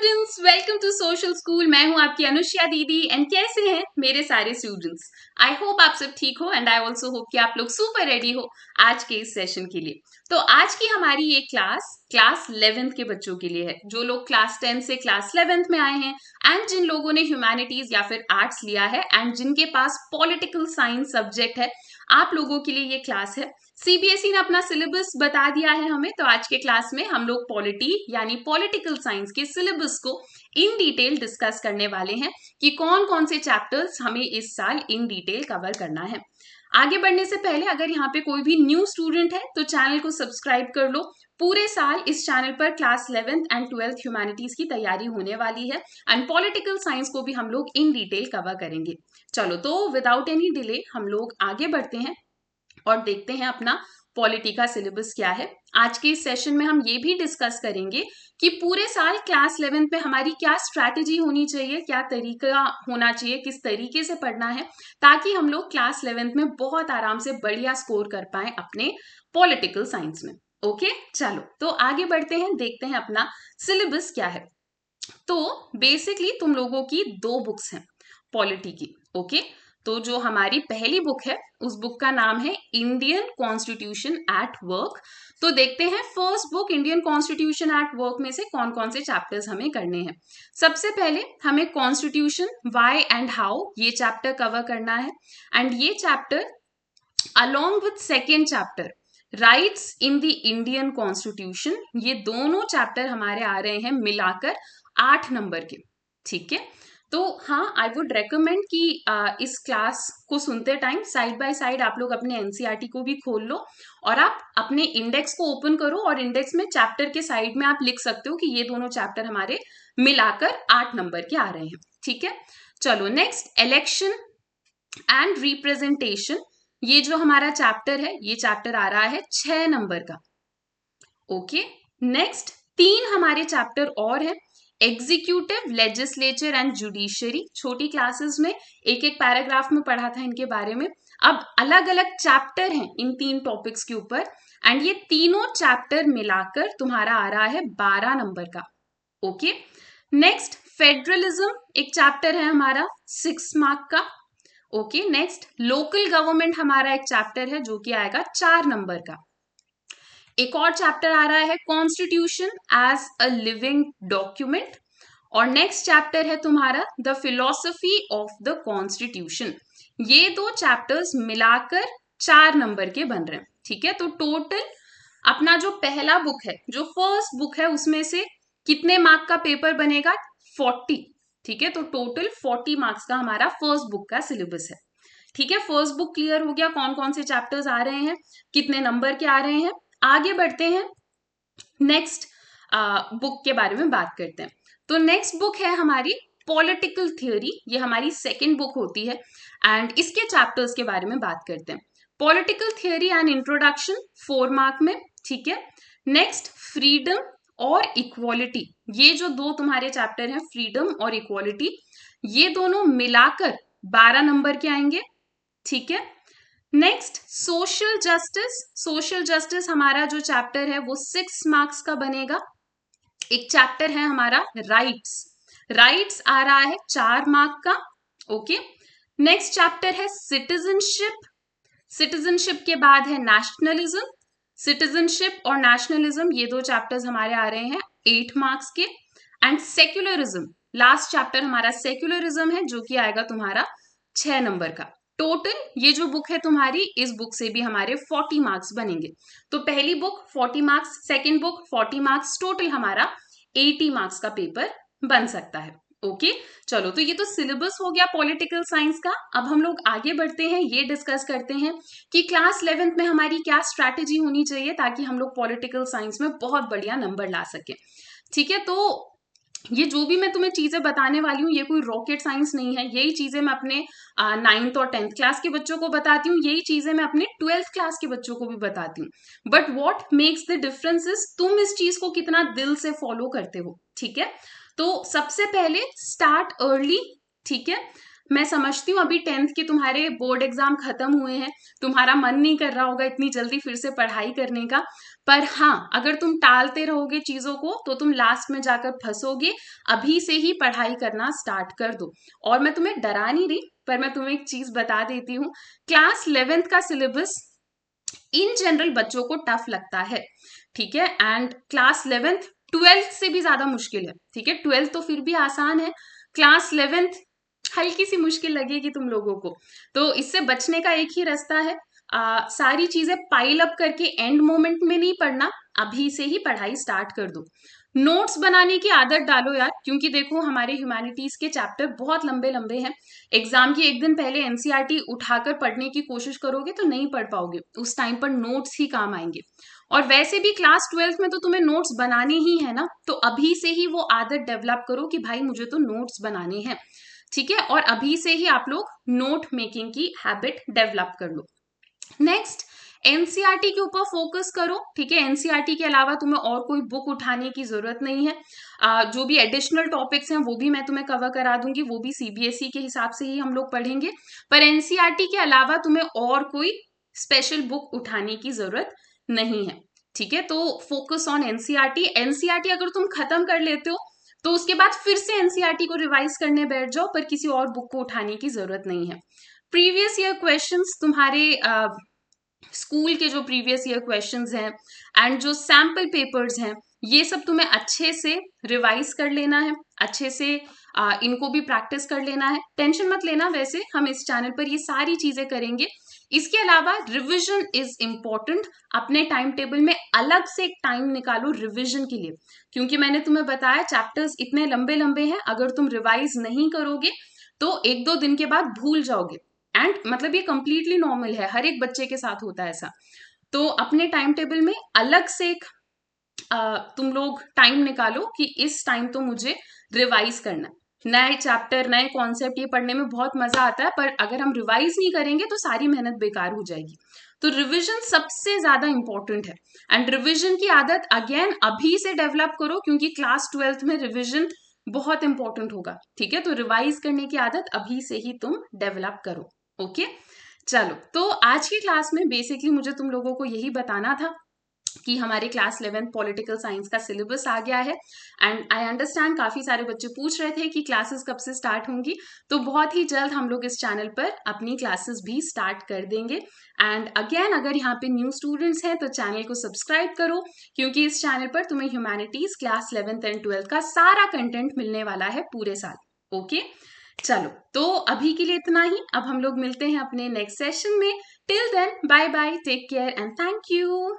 Students, welcome to social school. मैं हूं आपकी अनुष्या दीदी एंड कैसे हैं मेरे सारे स्टूडेंट्स। आई होप आप सब ठीक हो एंड आई ऑल्सो होप कि आप लोग सुपर रेडी हो आज के इस सेशन के लिए। तो आज की हमारी ये क्लास 11th के बच्चों के लिए है, जो लोग क्लास 10 से क्लास 11th में आए हैं एंड जिन लोगों ने ह्यूमैनिटीज या फिर आर्ट्स लिया है एंड जिनके पास पॉलिटिकल साइंस सब्जेक्ट है, आप लोगों के लिए ये क्लास है। सीबीएसई ने अपना सिलेबस बता दिया है हमें, तो आज के क्लास में हम लोग पॉलिटी यानी पॉलिटिकल साइंस के सिलेबस को इन डिटेल डिस्कस करने वाले हैं कि कौन कौन से चैप्टर्स हमें इस साल इन डिटेल कवर करना है। आगे बढ़ने से पहले अगर यहाँ पे कोई भी न्यू स्टूडेंट है तो चैनल को सब्सक्राइब कर लो। पूरे साल इस चैनल पर class 11th and 12th humanities की तैयारी होने वाली है एंड पॉलिटिकल साइंस को भी हम लोग इन डिटेल कवर करेंगे। चलो तो विदाउट एनी डिले हम लोग आगे बढ़ते हैं और देखते हैं अपना पॉलिटी का सिलेबस क्या है। आज के इस सेशन में हम ये भी डिस्कस करेंगे कि पूरे साल क्लास 11 पे हमारी क्या स्ट्रैटेजी होनी चाहिए, क्या तरीका होना चाहिए, किस तरीके से पढ़ना है ताकि हम लोग क्लास 11 में बहुत आराम से बढ़िया स्कोर कर पाए अपने पॉलिटिकल साइंस में। ओके, चलो तो आगे बढ़ते हैं, देखते हैं अपना सिलेबस क्या है। तो बेसिकली तुम लोगों की दो बुक्स हैं पॉलिटी की। ओके, तो जो हमारी पहली बुक है उस बुक का नाम है इंडियन कॉन्स्टिट्यूशन एट वर्क। तो देखते हैं first book Indian constitution at work में से कौन कौन से चैप्टर्स हमें करने हैं। सबसे पहले हमें कॉन्स्टिट्यूशन व्हाई एंड हाउ ये चैप्टर कवर करना है एंड ये chapter along with second chapter rights in the Indian constitution, ये दोनों चैप्टर हमारे आ रहे हैं मिलाकर 8 नंबर के। ठीक है, तो हाँ, आई वुड रेकमेंड कि इस क्लास को सुनते टाइम साइड बाय साइड आप लोग अपने एनसीईआरटी को भी खोल लो और आप अपने इंडेक्स को ओपन करो और इंडेक्स में चैप्टर के साइड में आप लिख सकते हो कि ये दोनों चैप्टर हमारे मिलाकर 8 नंबर के आ रहे हैं। ठीक है, चलो नेक्स्ट इलेक्शन एंड रिप्रेजेंटेशन, ये जो हमारा चैप्टर है ये चैप्टर आ रहा है 6 नंबर का। ओके, नेक्स्ट 3 हमारे चैप्टर और हैं, एग्जीक्यूटिव, लेजिस्लेचर एंड जुडिशरी। छोटी क्लासेस में एक एक पैराग्राफ में पढ़ा था इनके बारे में, अब अलग अलग चैप्टर हैं इन 3 टॉपिक्स के ऊपर एंड ये तीनों चैप्टर मिलाकर तुम्हारा आ रहा है 12 नंबर का। ओके, नेक्स्ट फेडरलिज्म एक चैप्टर है हमारा 6 मार्क का। ओके, नेक्स्ट लोकल गवर्नमेंट हमारा एक चैप्टर है जो कि आएगा 4 नंबर का। एक और चैप्टर आ रहा है constitution as a living document और नेक्स्ट चैप्टर है तुम्हारा the philosophy of the constitution. ये 2 चैप्टर्स मिलाकर 4 नंबर के बन रहे हैं। ठीक है, तो टोटल अपना जो पहला बुक है, जो फर्स्ट बुक है, उसमें से कितने मार्क का पेपर बनेगा? 40। ठीक है, तो टोटल 40 मार्क्स का हमारा फर्स्ट बुक का सिलेबस है। ठीक है, फर्स्ट बुक क्लियर हो गया, कौन कौन से चैप्टर्स आ रहे हैं, कितने नंबर के आ रहे हैं। आगे बढ़ते हैं, नेक्स्ट बुक के बारे में बात करते हैं। तो नेक्स्ट बुक है हमारी पॉलिटिकल थ्योरी, ये हमारी सेकंड बुक होती है एंड इसके चैप्टर्स के बारे में बात करते हैं। Political theory and introduction 4 mark में। ठीक है, नेक्स्ट फ्रीडम और इक्वालिटी, ये जो 2 तुम्हारे चैप्टर हैं फ्रीडम और इक्वालिटी, ये दोनों मिलाकर 12 नंबर के आएंगे। ठीक है, next social justice. Social justice हमारा जो चैप्टर है वो 6 मार्क्स का बनेगा। एक चैप्टर है हमारा राइट्स, राइट्स आ रहा है 4 मार्क का। ओके, नेक्स्ट चैप्टर है सिटीजनशिप, सिटीजनशिप के बाद है नेशनलिज्म। सिटीजनशिप और नेशनलिज्म ये 2 चैप्टर्स हमारे आ रहे हैं 8 मार्क्स के एंड सेक्युलरिज्म, लास्ट चैप्टर हमारा सेक्युलरिज्म है जो कि आएगा तुम्हारा 6 नंबर का। टोटल ये जो बुक है तुम्हारी, इस बुक से भी हमारे 40 मार्क्स बनेंगे। तो पहली book 40 marks, second book 40 marks, total हमारा 80 मार्क्स का पेपर बन सकता है। ओके, चलो तो ये तो सिलेबस हो गया पॉलिटिकल साइंस का। अब हम लोग आगे बढ़ते हैं, ये डिस्कस करते हैं कि क्लास 11th में हमारी क्या स्ट्रैटेजी होनी चाहिए ताकि हम लोग पॉलिटिकल साइंस में बहुत बढ़िया नंबर ला सके। ठीक है, तो ये जो भी मैं तुम्हें चीजें बताने वाली हूँ ये कोई रॉकेट साइंस नहीं है, यही चीजें मैं अपने 9th और 10th क्लास के बच्चों को बताती हूँ, यही चीजें मैं अपने 12th क्लास के बच्चों को भी बताती हूँ। But what makes the difference is तुम इस चीज को कितना दिल से फॉलो करते हो। ठीक है, तो सबसे पहले स्टार्ट अर्ली। ठीक है, मैं समझती हूँ अभी 10th के तुम्हारे बोर्ड एग्जाम खत्म हुए हैं, तुम्हारा मन नहीं कर रहा होगा इतनी जल्दी फिर से पढ़ाई करने का, पर हाँ, अगर तुम टालते रहोगे चीजों को तो तुम लास्ट में जाकर फंसोगे। अभी से ही पढ़ाई करना स्टार्ट कर दो। और मैं तुम्हें डरा नहीं रही, पर मैं तुम्हें एक चीज बता देती हूँ, क्लास 11th का सिलेबस इन जनरल बच्चों को टफ लगता है, ठीक है, एंड क्लास 11th 12th से भी ज्यादा मुश्किल है, ठीक है। 12th तो फिर भी आसान है, क्लास 11th हल्की सी मुश्किल लगेगी तुम लोगों को। तो इससे बचने का एक ही रास्ता है, सारी चीजें पाइल अप करके एंड मोमेंट में नहीं पढ़ना, अभी से ही पढ़ाई स्टार्ट कर दो। नोट्स बनाने की आदत डालो यार, क्योंकि देखो हमारे ह्यूमैनिटीज के चैप्टर बहुत लंबे लंबे हैं। एग्जाम के एक दिन पहले एनसीईआरटी उठाकर पढ़ने की कोशिश करोगे तो नहीं पढ़ पाओगे, उस टाइम पर नोट्स ही काम आएंगे। और वैसे भी क्लास 12th में तो तुम्हें नोट्स बनाने ही है ना, तो अभी से ही वो आदत डेवलप करो कि भाई मुझे तो नोट्स बनाने हैं, ठीक है। और अभी से ही आप लोग नोट मेकिंग की हैबिट डेवलप कर लो। नेक्स्ट, एनसीईआरटी के ऊपर फोकस करो, ठीक है। एनसीईआरटी के अलावा तुम्हें और कोई बुक उठाने की जरूरत नहीं है। जो भी एडिशनल टॉपिक्स हैं वो भी मैं तुम्हें कवर करा दूंगी, वो भी सीबीएसई के हिसाब से ही हम लोग पढ़ेंगे। पर एनसीईआरटी के अलावा तुम्हें और कोई स्पेशल बुक उठाने की जरूरत नहीं है, ठीक है। तो फोकस ऑन एनसीईआरटी। एनसीईआरटी अगर तुम खत्म कर लेते हो तो उसके बाद फिर से एनसीईआरटी को रिवाइज करने बैठ जाओ, पर किसी और बुक को उठाने की जरूरत नहीं है। प्रीवियस ईयर क्वेश्चंस तुम्हारे स्कूल के जो प्रीवियस ईयर क्वेश्चंस हैं एंड जो सैम्पल पेपर्स हैं, ये सब तुम्हें अच्छे से रिवाइज कर लेना है, अच्छे से इनको भी प्रैक्टिस कर लेना है। टेंशन मत लेना, वैसे हम इस चैनल पर ये सारी चीजें करेंगे। इसके अलावा रिवीजन इज इम्पोर्टेंट। अपने टाइम टेबल में अलग से एक टाइम निकालो रिवीजन के लिए, क्योंकि मैंने तुम्हें बताया चैप्टर्स इतने लंबे लंबे हैं, अगर तुम रिवाइज नहीं करोगे तो एक दो दिन के बाद भूल जाओगे। एंड मतलब ये कंप्लीटली नॉर्मल है, हर एक बच्चे के साथ होता है ऐसा। तो अपने टाइम टेबल में अलग से एक तुम लोग टाइम निकालो कि इस टाइम तो मुझे रिवाइज करना है। नए चैप्टर नए कॉन्सेप्ट ये पढ़ने में बहुत मजा आता है, पर अगर हम रिवाइज नहीं करेंगे तो सारी मेहनत बेकार हो जाएगी। तो रिवीजन सबसे ज्यादा इंपॉर्टेंट है, एंड रिवीजन की आदत अगेन अभी से डेवलप करो, क्योंकि क्लास 12th में रिवीजन बहुत इंपॉर्टेंट होगा, ठीक है। तो रिवाइज करने की आदत अभी से ही तुम डेवलप करो, ओके। चलो, तो आज की क्लास में बेसिकली मुझे तुम लोगों को यही बताना था कि हमारे क्लास 11th पॉलिटिकल साइंस का सिलेबस आ गया है, एंड आई अंडरस्टैंड काफी सारे बच्चे पूछ रहे थे कि क्लासेस कब से स्टार्ट होंगी। तो बहुत ही जल्द हम लोग इस चैनल पर अपनी क्लासेस भी स्टार्ट कर देंगे। एंड अगेन, अगर यहाँ पे न्यू स्टूडेंट्स हैं तो चैनल को सब्सक्राइब करो, क्योंकि इस चैनल पर तुम्हें humanities class 11th and 12th का सारा कंटेंट मिलने वाला है पूरे साल, ओके। चलो, तो अभी के लिए इतना ही, अब हम लोग मिलते हैं अपने नेक्स्ट सेशन में। Till then, bye bye, take care and thank you.